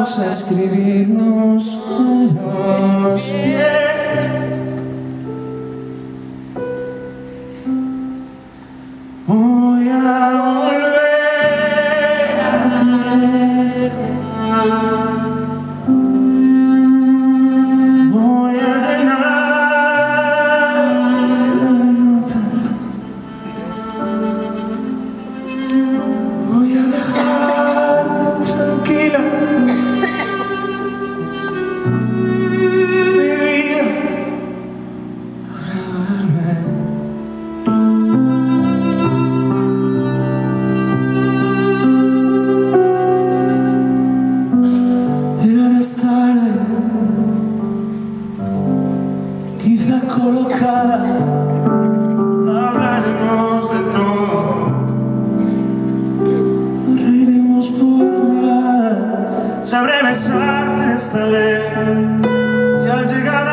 vamos a escribirnos unos pies. Voy a volver a quererte. Voy a llenar de notas. Voy a dejarte tranquila, mi vida, para verme. Llegarás tarde, quizá colocada, hablaremos de todo. Reiremos por nada, sabré besarte esta vez y al llegar